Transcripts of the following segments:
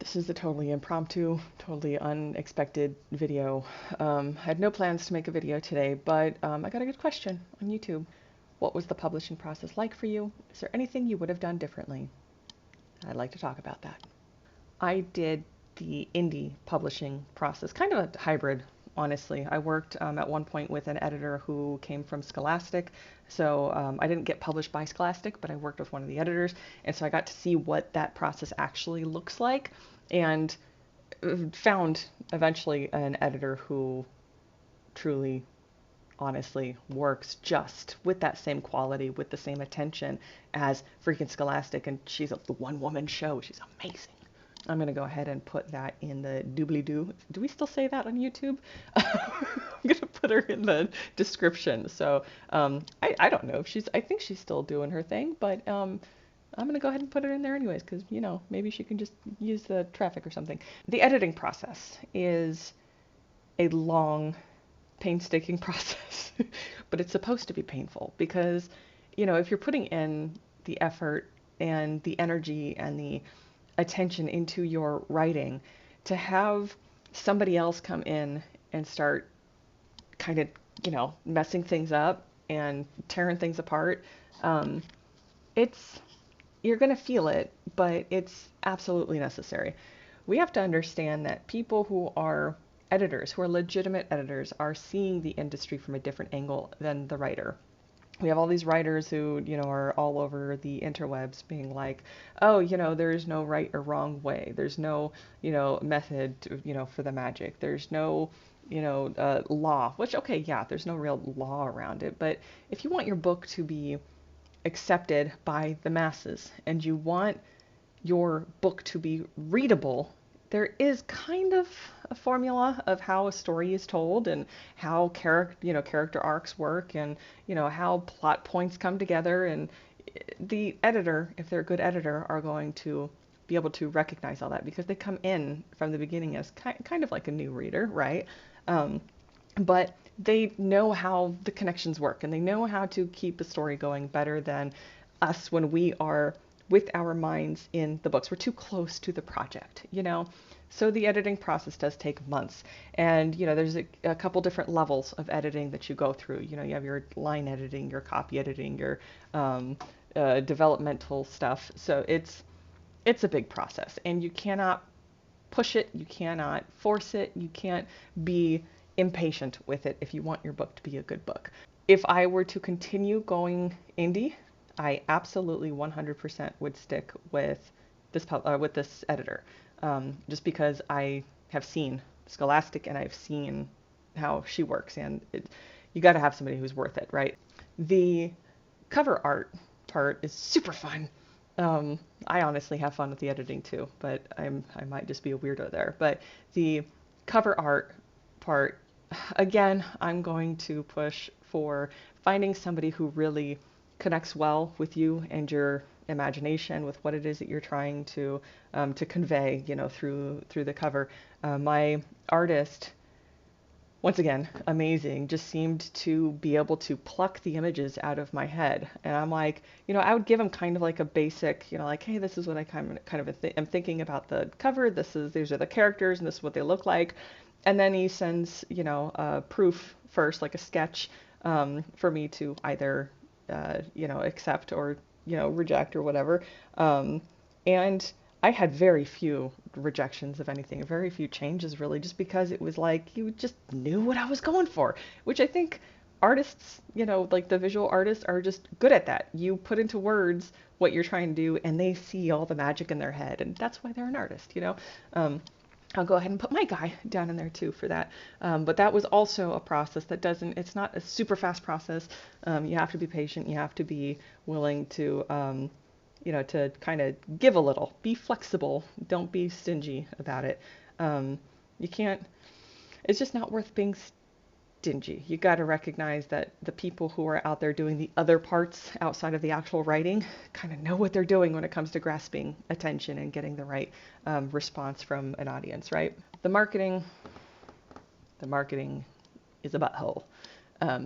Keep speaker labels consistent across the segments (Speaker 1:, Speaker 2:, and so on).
Speaker 1: This is a totally impromptu, totally unexpected video. I had no plans to make a video today, but I got a good question on YouTube. What was the publishing process like for you? Is there anything you would have done differently? I'd like to talk about that. I did the indie publishing process, kind of a hybrid, honestly. I worked at one point with an editor who came from Scholastic. So I didn't get published by Scholastic, but I worked with one of the editors. And so I got to see what that process actually looks like and found eventually an editor who truly, honestly works just with that same quality, with the same attention as freaking Scholastic. And she's the one woman show. She's amazing. I'm going to go ahead and put that in the doobly-doo. Do we still say that on YouTube? I'm going to put her in the description. So I don't know if I think she's still doing her thing, but I'm going to go ahead and put it in there anyways, because, maybe she can just use the traffic or something. The editing process is a long, painstaking process, but it's supposed to be painful because, if you're putting in the effort and the energy and the attention into your writing, to have somebody else come in and start kind of, messing things up and tearing things apart, it's, you're going to feel it, but it's absolutely necessary. We have to understand that people who are editors, who are legitimate editors, are seeing the industry from a different angle than the writer. We have all these writers who, are all over the interwebs being like, oh, there's no right or wrong way. There's no, method, for the magic. There's no, law, which, okay, yeah, there's no real law around it. But if you want your book to be accepted by the masses and you want your book to be readable, there is kind of a formula of how a story is told and how character arcs work and how plot points come together, and the editor, if they're a good editor, are going to be able to recognize all that because they come in from the beginning as kind of like a new reader, right? But they know how the connections work and they know how to keep a story going better than us when we are with our minds in the books. We're too close to the project. So the editing process does take months. And, there's a couple different levels of editing that you go through. You have your line editing, your copy editing, your developmental stuff. So it's a big process and you cannot push it, you cannot force it, you can't be impatient with it if you want your book to be a good book. If I were to continue going indie, I absolutely 100% would stick with this editor, just because I have seen Scholastic and I've seen how she works, and you got to have somebody who's worth it, right? The cover art part is super fun. I honestly have fun with the editing too, but I might just be a weirdo there. But the cover art part, again, I'm going to push for finding somebody who really connects well with you and your imagination, with what it is that you're trying to convey, through the cover. My artist, once again, amazing, just seemed to be able to pluck the images out of my head. And I'm like, I would give him kind of like a basic, like, hey, this is what I kind of am thinking about the cover. These are the characters and this is what they look like. And then he sends, proof first, like a sketch, for me to either, accept or, reject or whatever. And I had very few rejections of anything, very few changes really, just because it was like you just knew what I was going for, which I think artists, like the visual artists, are just good at that. You put into words what you're trying to do, and they see all the magic in their head, and that's why they're an artist. I'll go ahead and put my guy down in there too for that. But that was also a process that it's not a super fast process. You have to be patient. You have to be willing to, to kind of give a little, be flexible. Don't be stingy about it. You can't, it's just not worth being stingy. You got to recognize that the people who are out there doing the other parts outside of the actual writing kind of know what they're doing when it comes to grasping attention and getting the right response from an audience, right? The marketing is a butthole.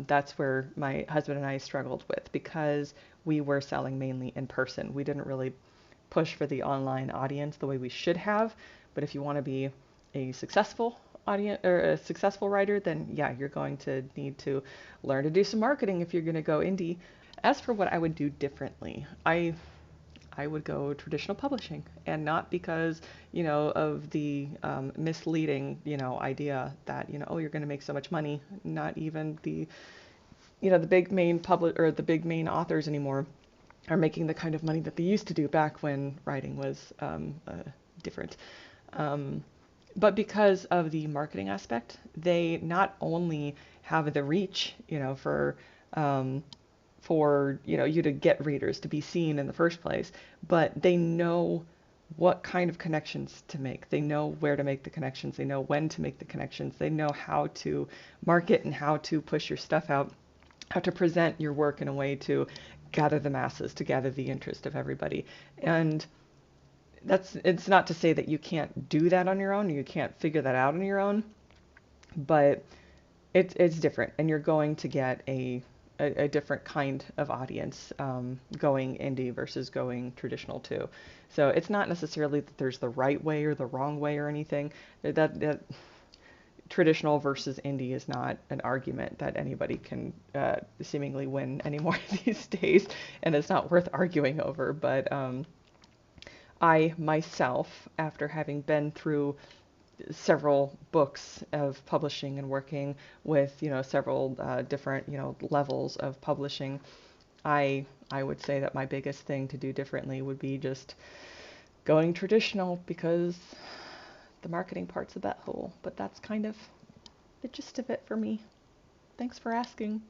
Speaker 1: That's where my husband and I struggled with, because we were selling mainly in person. We didn't really push for the online audience the way we should have. But if you want to be a successful audience or a successful writer, then yeah, you're going to need to learn to do some marketing if you're going to go indie. As for what I would do differently, I would go traditional publishing, and not because, of the misleading, idea that, oh, you're going to make so much money. Not even the big main the big main authors anymore are making the kind of money that they used to do back when writing was different. But because of the marketing aspect, they not only have the reach, for you to get readers to be seen in the first place, but they know what kind of connections to make. They know where to make the connections. They know when to make the connections. They know how to market and how to push your stuff out, how to present your work in a way to gather the masses, to gather the interest of everybody. And it's not to say that you can't do that on your own, you can't figure that out on your own, but it's different, and you're going to get a different kind of audience going indie versus going traditional too. So it's not necessarily that there's the right way or the wrong way or anything. That traditional versus indie is not an argument that anybody can seemingly win anymore these days, and it's not worth arguing over. But I myself, after having been through several books of publishing and working with, several different, levels of publishing, I would say that my biggest thing to do differently would be just going traditional, because the marketing part's a butthole. But that's kind of the gist of it for me. Thanks for asking.